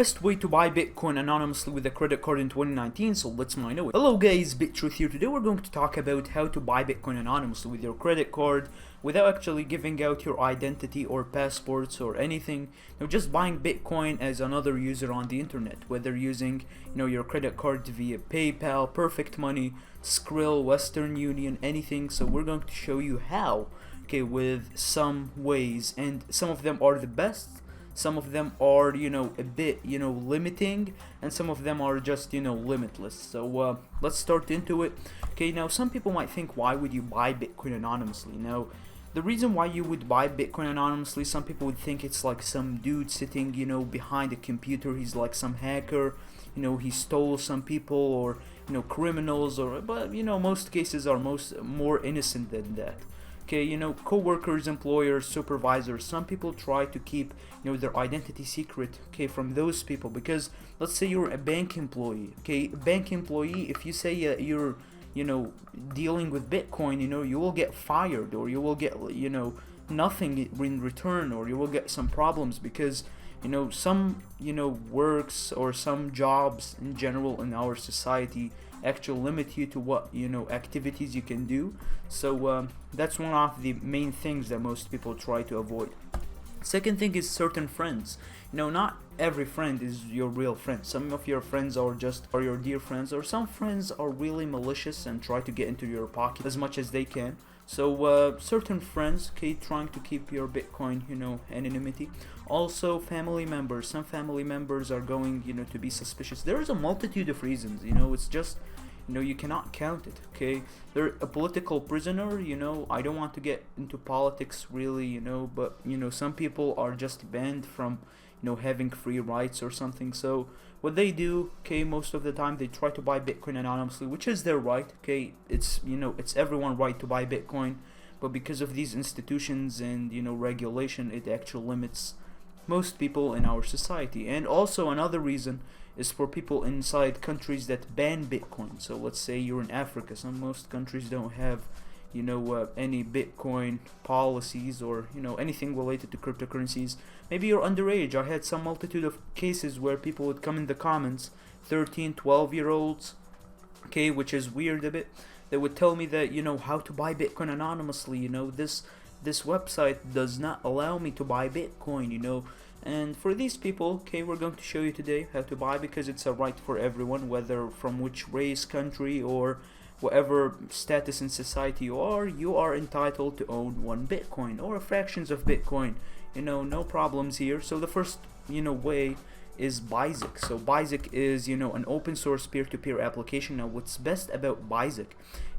Best way to buy Bitcoin anonymously with a credit card in 2019, so let's mind it. Hello guys, BitTruth here. Today we're going to talk about how to buy Bitcoin anonymously with your credit card without actually giving out your identity or passports or anything. Just buying Bitcoin as another user on the internet, whether using your credit card via PayPal, Perfect Money, Skrill, Western Union, anything. So we're going to show you how, with some ways, and some of them are the best. Some of them are, a bit, limiting, and some of them are just, limitless. So let's start into it. Now some people might think, why would you buy Bitcoin anonymously? Now, the reason why you would buy Bitcoin anonymously, some people would think it's like some dude sitting, behind a computer. He's like some hacker, he stole some people, or, criminals, but most cases are more innocent than that. Co-workers, employers, supervisors, some people try to keep their identity secret from those people, because let's say you're a bank employee. Bank employee, if you say you're dealing with Bitcoin, you will get fired, or you will get nothing in return, or you will get some problems, because some works or some jobs in general in our society actually limit you to what activities you can do. So that's one of the main things that most people try to avoid. Second thing is certain friends. Not every friend is your real friend. Some of your friends are your dear friends, or some friends are really malicious and try to get into your pocket as much as they can. So certain friends, trying to keep your Bitcoin, anonymity. Also family members. Some family members are going, to be suspicious. There is a multitude of reasons, it's just, you cannot count it, They're a political prisoner, I don't want to get into politics really, but, some people are just banned from, having free rights or something. So what they do, most of the time they try to buy Bitcoin anonymously, which is their right, it's, it's everyone's right to buy Bitcoin, but because of these institutions and, regulation, it actually limits most people in our society. And also another reason is for people inside countries that ban Bitcoin. So let's say you're in Africa. Most countries don't have any Bitcoin policies, or anything related to cryptocurrencies. Maybe you're underage. I had some multitude of cases where people would come in the comments, 13, 12-year-olds, which is weird a bit. They would tell me that how to buy Bitcoin anonymously. This website does not allow me to buy Bitcoin. And for these people, we're going to show you today how to buy, because it's a right for everyone, whether from which race, country, or whatever status in society you are entitled to own one Bitcoin or fractions of Bitcoin. No problems here. So the first way is BISQ. So BISQ is an open source peer-to-peer application. Now what's best about BISQ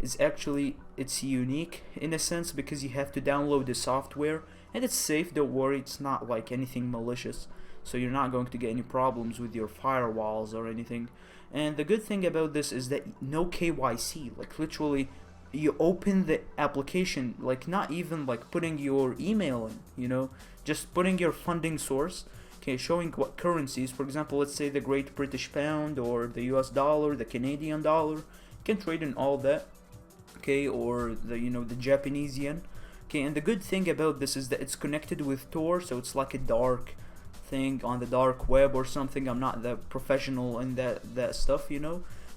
is actually it's unique in a sense, because you have to download the software, and it's safe. Don't worry, it's not like anything malicious, so you're not going to get any problems with your firewalls or anything. And the good thing about this is that no KYC, like literally you open the application, like not even like putting your email in, just putting your funding source, showing what currencies. For example, let's say the Great British Pound, or the US dollar, the Canadian dollar. You can trade in all that, or the the Japanese yen. And the good thing about this is that it's connected with Tor, so it's like a dark thing on the dark web or something. I'm not that professional in that stuff,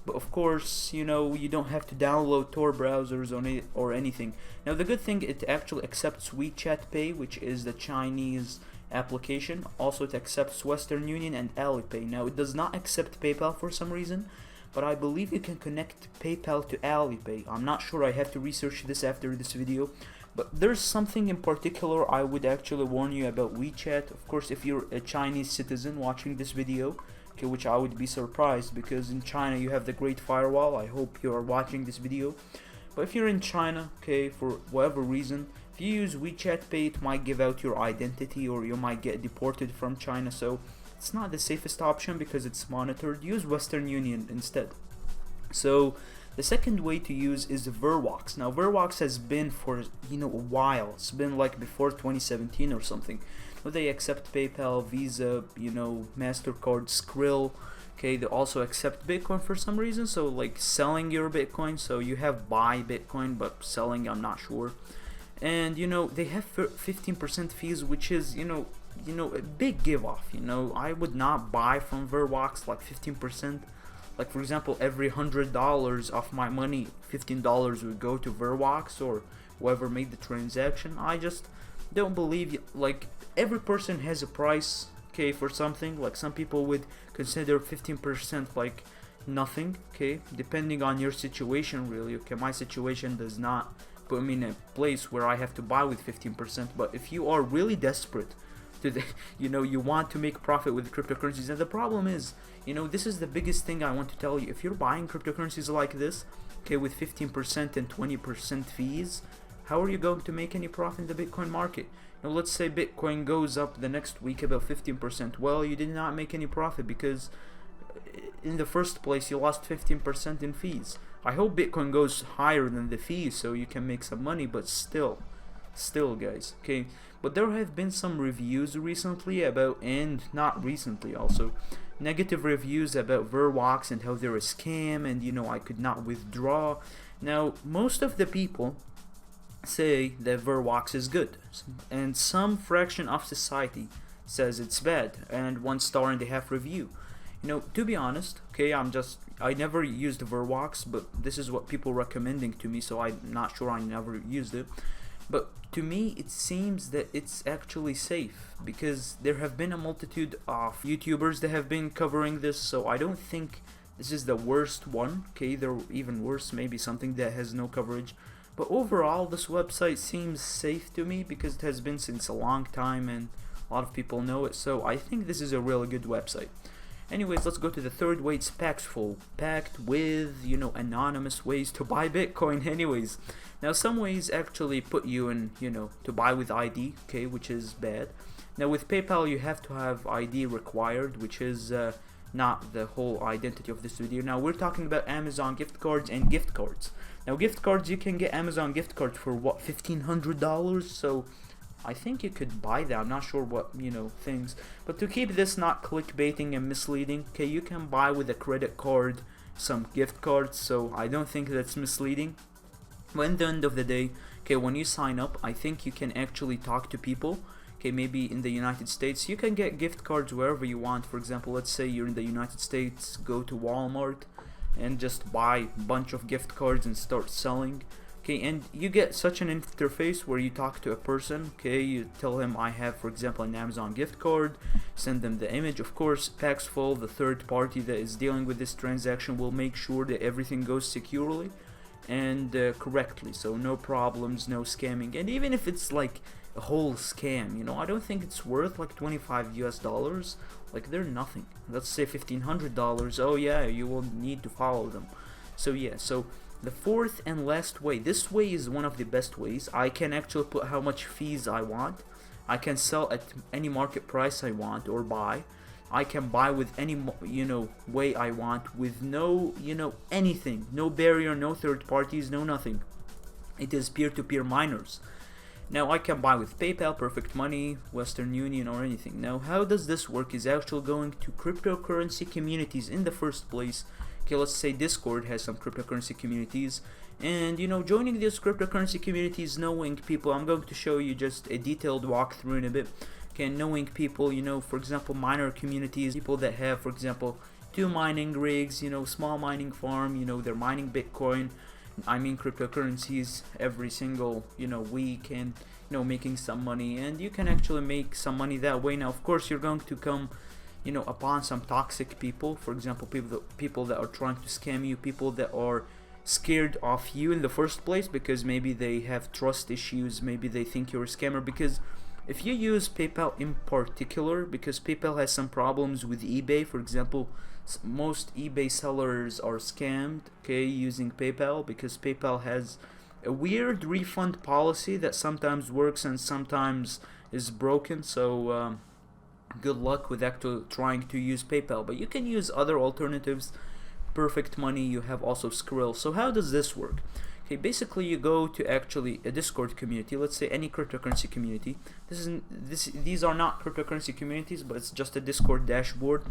but of course, you don't have to download Tor browsers or anything. Now the good thing, it actually accepts WeChat Pay, which is the Chinese application. Also it accepts Western Union and Alipay. Now it does not accept PayPal for some reason, but I believe you can connect PayPal to Alipay. I'm not sure, I have to research this after this video. But there's something in particular I would actually warn you about WeChat. Of course, if you're a Chinese citizen watching this video, which I would be surprised, because in China you have the Great Firewall. I hope you are watching this video. But if you're in China, for whatever reason, if you use WeChat Pay, it might give out your identity, or you might get deported from China. So it's not the safest option because it's monitored. Use Western Union instead. So the second way to use is VIRWOX. Now VIRWOX has been for a while. It's been like before 2017 or something. They accept PayPal, Visa, MasterCard, Skrill. They also accept Bitcoin for some reason. So like selling your Bitcoin. So you have buy Bitcoin, but selling, I'm not sure. And they have 15% fees, which is a big give off. I would not buy from VIRWOX like 15%. Like for example, every $100 of my money, $15 would go to VIRWOX or whoever made the transaction. I just don't believe, like, every person has a price, okay, for something. Like some people would consider 15% like nothing, okay, depending on your situation, really. Okay, my situation does not put me in a place where I have to buy with 15%, but if you are really desperate to you want to make profit with cryptocurrencies, and the problem is, this is the biggest thing I want to tell you. If you're buying cryptocurrencies like this, okay, with 15% and 20% fees, how are you going to make any profit in the Bitcoin market? Let's say Bitcoin goes up the next week about 15%. Well, you did not make any profit because in the first place you lost 15% in fees. I hope Bitcoin goes higher than the fees so you can make some money, but still guys, okay. But there have been some reviews recently about, and not recently also, negative reviews about VIRWOX and how they're a scam, and I could not withdraw. Now most of the people say that VIRWOX is good, and some fraction of society says it's bad, and 1.5-star review. To be honest, okay, I never used VIRWOX, but this is what people recommending to me, so I'm not sure, I never used it. But to me it seems that it's actually safe, because there have been a multitude of YouTubers that have been covering this, so I don't think this is the worst one. Okay, there are even worse, maybe something that has no coverage. But overall, this website seems safe to me because it has been since a long time and a lot of people know it, so I think this is a really good website. Anyways, let's go to the third way. It's PAXFUL, packed with, anonymous ways to buy Bitcoin. Anyways, now some ways actually put you in, to buy with ID, okay, which is bad. Now with PayPal, you have to have ID required, which is not the whole identity of this video. Now we're talking about Amazon gift cards and gift cards. Now gift cards, you can get Amazon gift cards for what, $1,500? So I think you could buy that. I'm not sure what, things. But to keep this not clickbaiting and misleading, okay, you can buy with a credit card some gift cards, so I don't think that's misleading. But at the end of the day, okay, when you sign up, I think you can actually talk to people. Okay, maybe in the United States, you can get gift cards wherever you want. For example, let's say you're in the United States, go to Walmart and just buy a bunch of gift cards and start selling. Okay, and you get such an interface where you talk to a person. Okay, you tell him I have, for example, an Amazon gift card, send them the image. Of course, PAXFUL, the third party that is dealing with this transaction, will make sure that everything goes securely and correctly, so no problems, no scamming. And even if it's like a whole scam, I don't think it's worth like $25 US. Like, they're nothing. Let's say $1,500. Oh yeah, you will need to follow them. So yeah, so the fourth and last way, this way is one of the best ways. I can actually put how much fees I want. I can sell at any market price I want, or buy. I can buy with any way I want, with no anything, no barrier, no third parties, no nothing. It is peer-to-peer miners. Now I can buy with PayPal, Perfect Money, Western Union, or anything. Now how does this work is actually going to cryptocurrency communities in the first place. Okay, let's say Discord has some cryptocurrency communities, and joining these cryptocurrency communities, knowing people, I'm going to show you just a detailed walkthrough in a bit. Okay, knowing people, for example, miner communities, people that have, for example, 2 mining rigs, small mining farm, they're mining Bitcoin, cryptocurrencies every single, week, and, making some money, and you can actually make some money that way. Now, of course, you're going to come, upon some toxic people, for example, people that are trying to scam you, people that are scared of you in the first place because maybe they have trust issues, maybe they think you're a scammer. Because if you use PayPal in particular, because PayPal has some problems with eBay, for example, most eBay sellers are scammed, okay, using PayPal, because PayPal has a weird refund policy that sometimes works and sometimes is broken. So good luck with actually trying to use PayPal. But you can use other alternatives, Perfect Money, you have also Skrill. So how does this work? Okay, basically you go to actually a Discord community, let's say any cryptocurrency community. These are not cryptocurrency communities, but it's just a Discord dashboard.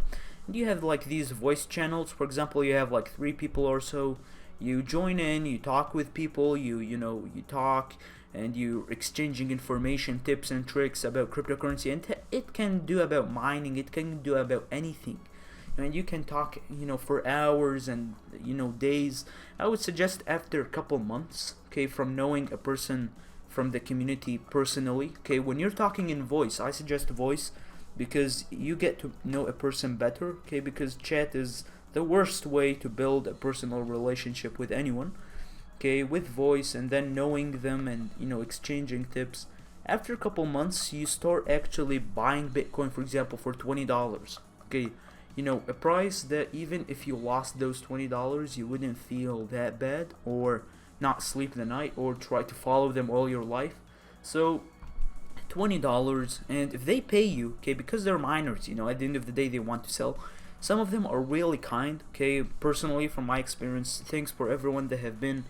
And you have like these voice channels. For example, you have like 3 people or so. You join in, you talk with people, you talk, and you're exchanging information, tips and tricks about cryptocurrency, and it can do about mining, it can do about anything. And you can talk, for hours and, days. I would suggest after a couple months, okay, from knowing a person from the community personally, okay, when you're talking in voice, I suggest voice, because you get to know a person better, okay, because chat is the worst way to build a personal relationship with anyone, okay, with voice, and then knowing them and, exchanging tips. After a couple months, you start actually buying Bitcoin, for example, for $20, okay, a price that even if you lost those $20, you wouldn't feel that bad, or not sleep the night, or try to follow them all your life. So $20, and if they pay you, okay, because they're miners, at the end of the day they want to sell. Some of them are really kind, okay. Personally, from my experience, thanks for everyone that have been,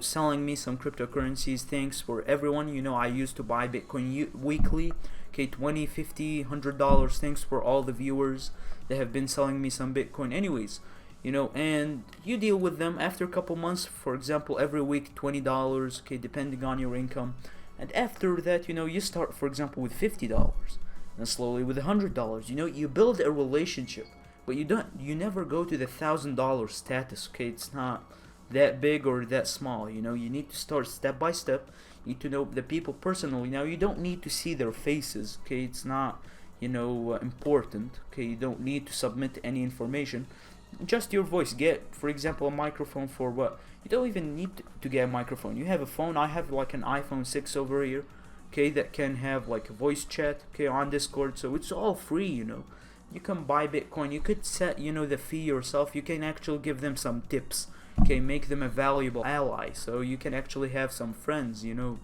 selling me some cryptocurrencies. Thanks for everyone. I used to buy Bitcoin weekly, okay, $20, $50, $100. Thanks for all the viewers that have been selling me some Bitcoin. Anyways, and you deal with them after a couple months. For example, every week $20, okay, depending on your income. And after that, you start, for example, with $50, and slowly with $100. You build a relationship, but you never go to the $1,000 status, okay. It's not that big or that small. You need to start step by step. You need to know the people personally. Now, you don't need to see their faces, okay. It's not, important, okay. You don't need to submit any information, just your voice. Get, for example, a microphone. For what? You don't even need to get a microphone. You have a phone. I have like an iPhone 6 over here, okay, that can have like a voice chat, okay, on Discord. So it's all free. You can buy Bitcoin. You could set, the fee yourself. You can actually give them some tips, okay, make them a valuable ally, so you can actually have some friends, and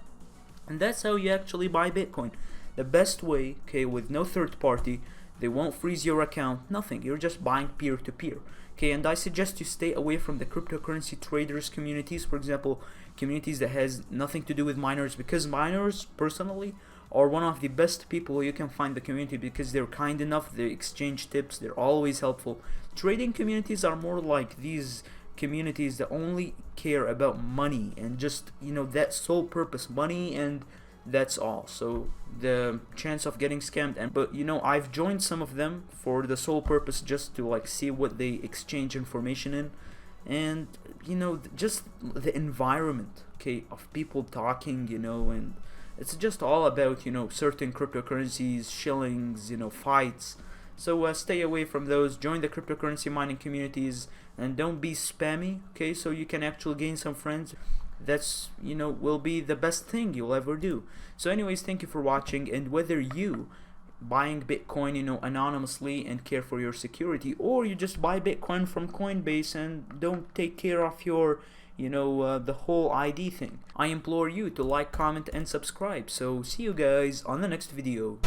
that's how you actually buy Bitcoin. The best way, okay, with no third party. They won't freeze your account, nothing. You're just buying peer to peer, okay. And I suggest you stay away from the cryptocurrency traders communities, for example, communities that has nothing to do with miners, because miners personally are one of the best people you can find the community, because they're kind enough, they exchange tips, they're always helpful. Trading communities are more like these communities that only care about money and just, that sole purpose, money, and that's all. So the chance of getting scammed, but I've joined some of them for the sole purpose just to like see what they exchange information in, and just the environment, okay, of people talking, and it's just all about, certain cryptocurrencies, shillings, fights. So stay away from those. Join the cryptocurrency mining communities, and don't be spammy, okay, so you can actually gain some friends. That's, will be the best thing you'll ever do. So anyways, thank you for watching. And whether you buying Bitcoin, anonymously and care for your security, or you just buy Bitcoin from Coinbase and don't take care of your, the whole ID thing, I implore you to like, comment and subscribe. So see you guys on the next video.